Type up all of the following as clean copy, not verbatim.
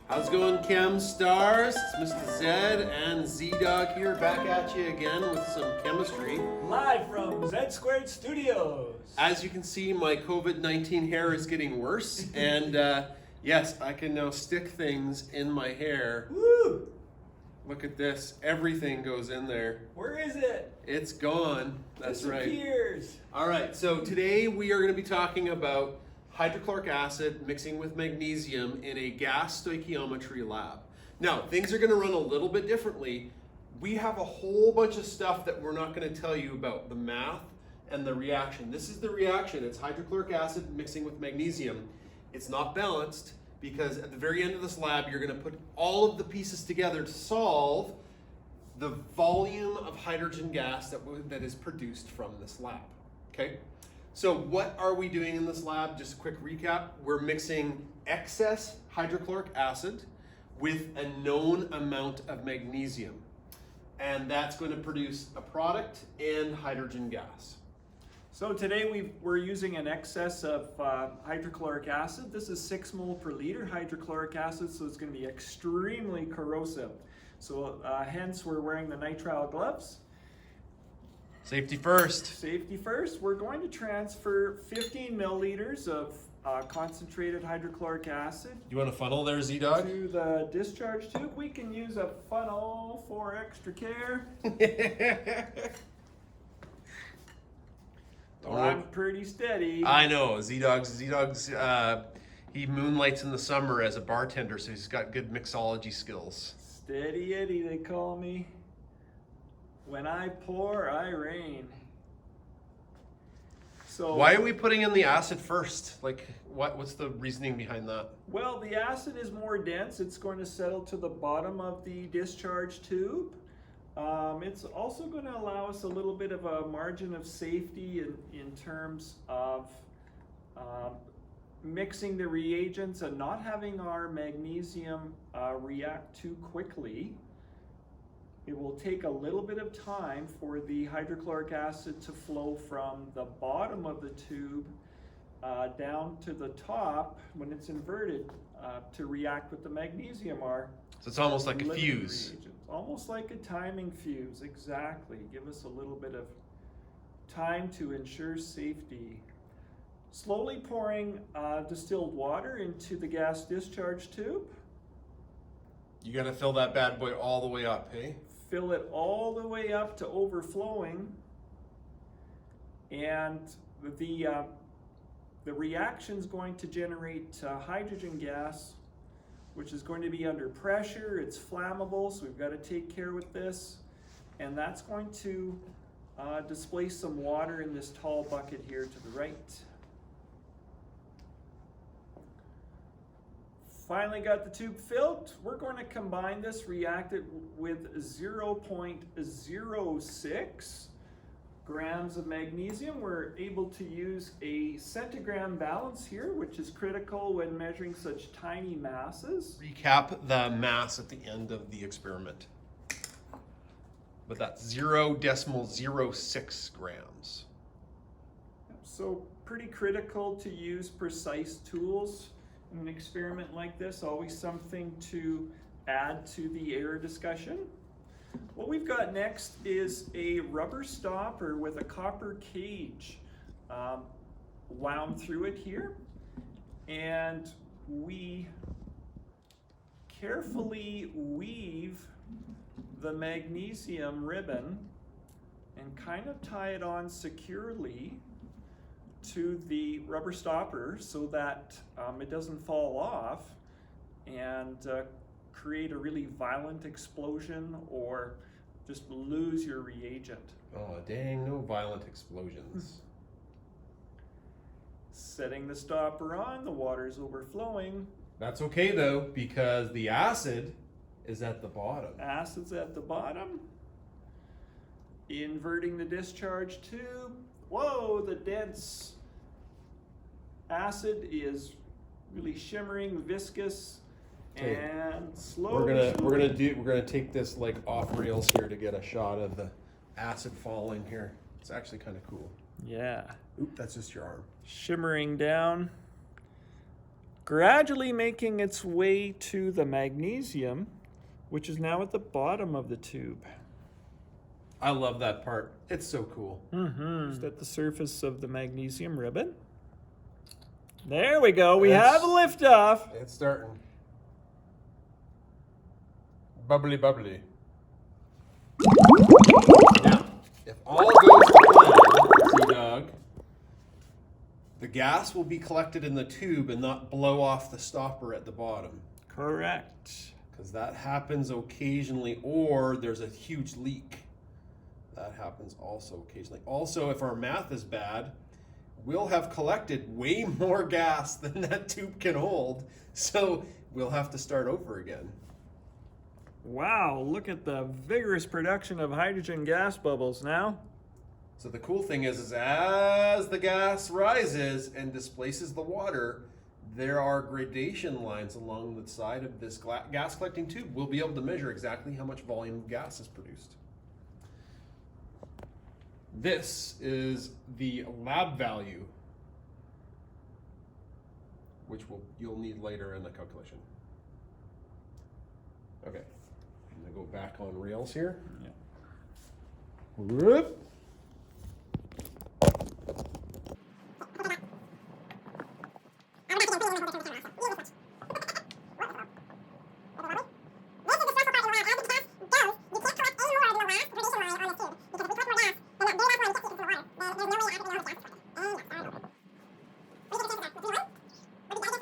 How's it going, Chem Stars? It's Mr. Zed and Z-Dog here, back at you again with some chemistry. Live from Z Squared Studios. As you can see, my COVID-19 hair is getting worse, and yes, I can now stick things in my hair. Woo! Look at this, everything goes in there. Where is it? It's gone, that's right. Disappears. All right, so today we are going to be talking about hydrochloric acid mixing with magnesium in a gas stoichiometry lab. Now, things are going to run a little bit differently. We have a whole bunch of stuff that we're not going to tell you about, the math and the reaction. This is the reaction. It's hydrochloric acid mixing with magnesium. It's not balanced because at the very end of this lab, you're going to put all of the pieces together to solve the volume of hydrogen gas that is produced from this lab, okay? So what are we doing in this lab? Just a quick recap. We're mixing excess hydrochloric acid with a known amount of magnesium. And that's going to produce a product and hydrogen gas. So today we're using an excess of hydrochloric acid. This is 6 mole per liter hydrochloric acid, so it's going to be extremely corrosive. So hence we're wearing the nitrile gloves. Safety first. Safety first. We're going to transfer 15 milliliters of concentrated hydrochloric acid. You want a funnel there, Z-Dog? To the discharge tube. We can use a funnel for extra care. Well, I'm pretty steady. I know, Z-Dog's, he moonlights in the summer as a bartender, so he's got good mixology skills. Steady Eddie, they call me. When I pour, I rain. So why are we putting in the acid first? Like, what's the reasoning behind that? Well, the acid is more dense. It's going to settle to the bottom of the discharge tube. It's also going to allow us a little bit of a margin of safety in terms of mixing the reagents and not having our magnesium react too quickly. It will take a little bit of time for the hydrochloric acid to flow from the bottom of the tube down to the top when it's inverted to react with the magnesium. So it's almost like a fuse. Reagents. Almost like a timing fuse, exactly. Give us a little bit of time to ensure safety. Slowly pouring distilled water into the gas discharge tube. You gotta fill that bad boy all the way up, hey? Fill it all the way up to overflowing, and the reaction is going to generate hydrogen gas, which is going to be under pressure. It's flammable, so we've got to take care with this, and that's going to displace some water in this tall bucket here to the right. Finally got the tube filled. We're going to combine this, react it with 0.06 grams of magnesium. We're able to use a centigram balance here, which is critical when measuring such tiny masses. Recap the mass at the end of the experiment. But that's 0.06 grams. So pretty critical to use precise tools. In an experiment like this, always something to add to the error discussion. What we've got next is a rubber stopper with a copper cage wound through it here, and we carefully weave the magnesium ribbon and kind of tie it on securely to the rubber stopper so that it doesn't fall off and create a really violent explosion or just lose your reagent. Oh dang, no violent explosions. Setting the stopper on, the water's overflowing. That's okay though, because the acid is at the bottom. Acid's at the bottom. Inverting the discharge tube. Whoa, the dense acid is really shimmering, viscous, and slow. We're gonna take this like off rails here to get a shot of the acid falling here. It's actually kind of cool. Yeah. Oop, that's just your arm. Shimmering down. gradually making its way to the magnesium, which is now at the bottom of the tube. I love that part. It's so cool. Just at the surface of the magnesium ribbon. There we go. We have a liftoff. It's starting. Bubbly, bubbly. Now, if all goes to plan, see, Doug, the gas will be collected in the tube and not blow off the stopper at the bottom. Correct. Because that happens occasionally, or there's a huge leak. That happens also occasionally. Also, if our math is bad, we'll have collected way more gas than that tube can hold, so we'll have to start over again. Wow, look at the vigorous production of hydrogen gas bubbles now. So the cool thing is as the gas rises and displaces the water, there are gradation lines along the side of this gas collecting tube. We'll be able to measure exactly how much volume of gas is produced. This is the lab value, which you'll need later in the calculation. Okay, I'm gonna go back on rails here. Yeah. Whoop.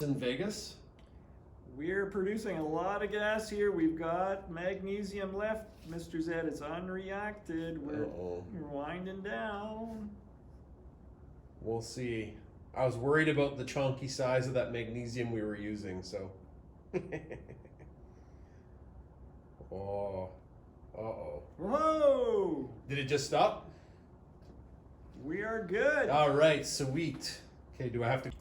In Vegas, We're producing a lot of gas here. We've got magnesium left. Mr. Zed, it's unreacted. We're winding down. we'll see. I was worried about the chunky size of that magnesium we were using, so. Oh, uh-oh. Whoa! Did it just stop? We are good. All right, sweet. Okay, do I have to?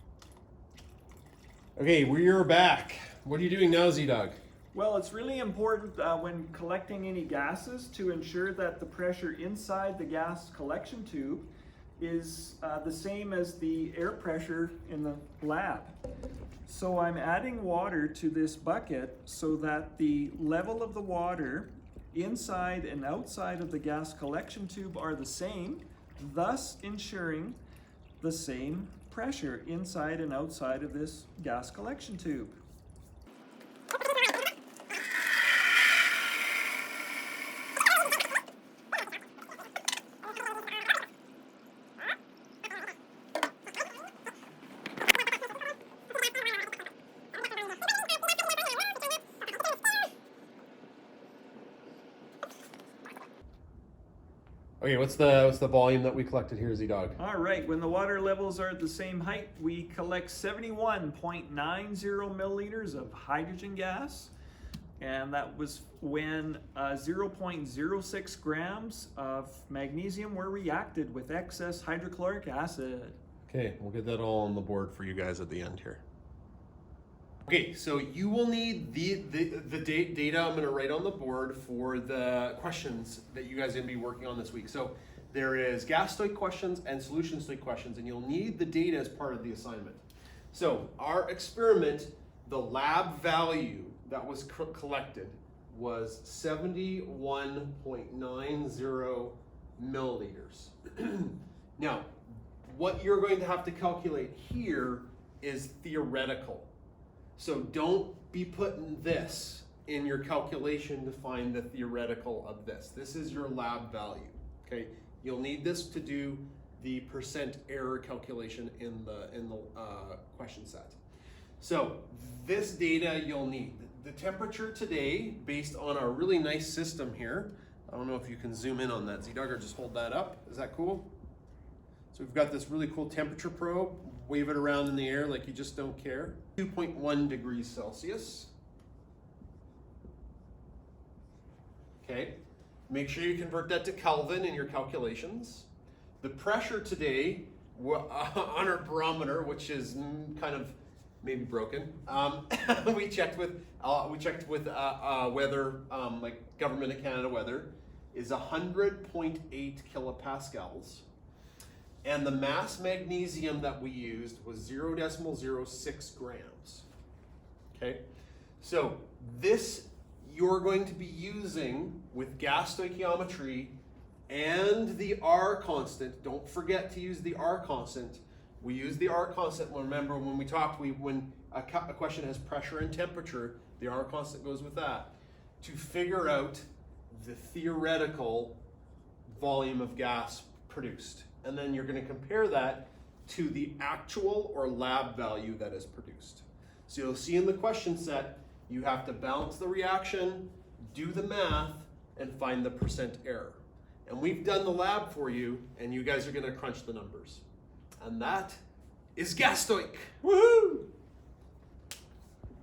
Okay, we're back. What are you doing now, Z-Dog? Well, it's really important when collecting any gases to ensure that the pressure inside the gas collection tube is the same as the air pressure in the lab. So I'm adding water to this bucket so that the level of the water inside and outside of the gas collection tube are the same, thus ensuring the same pressure inside and outside of this gas collection tube. Okay, what's the volume that we collected here, Z-Dog? All right, when the water levels are at the same height, we collect 71.90 milliliters of hydrogen gas. And that was when 0.06 grams of magnesium were reacted with excess hydrochloric acid. Okay, we'll get that all on the board for you guys at the end here. Okay, so you will need the data I'm going to write on the board for the questions that you guys are going to be working on this week. So there is gas Stoich questions and solution Stoich questions, and you'll need the data as part of the assignment. So our experiment, the lab value that was collected was 71.90 milliliters. Now, what you're going to have to calculate here is theoretical. So don't be putting this in your calculation to find the theoretical of this. This is your lab value, okay? You'll need this to do the percent error calculation in the question set. So this data you'll need. The temperature today, based on our really nice system here, I don't know if you can zoom in on that, Z-Dog, or just hold that up. Is that cool? So we've got this really cool temperature probe. Wave it around in the air like you just don't care. 2.1 degrees Celsius. Okay, make sure you convert that to Kelvin in your calculations. The pressure today on our barometer, which is kind of maybe broken, we checked with weather, like Government of Canada weather, is 100.8 kilopascals. And the mass magnesium that we used was 0.06 grams. Okay, so this you're going to be using with gas stoichiometry and the R constant. Don't forget to use the R constant. We use the R constant. Remember when we talked, when a question has pressure and temperature, the R constant goes with that to figure out the theoretical volume of gas produced. And then you're going to compare that to the actual or lab value that is produced. So you'll see in the question set, you have to balance the reaction, do the math, and find the percent error. And we've done the lab for you, and you guys are going to crunch the numbers. And that is gas stoich. Woohoo!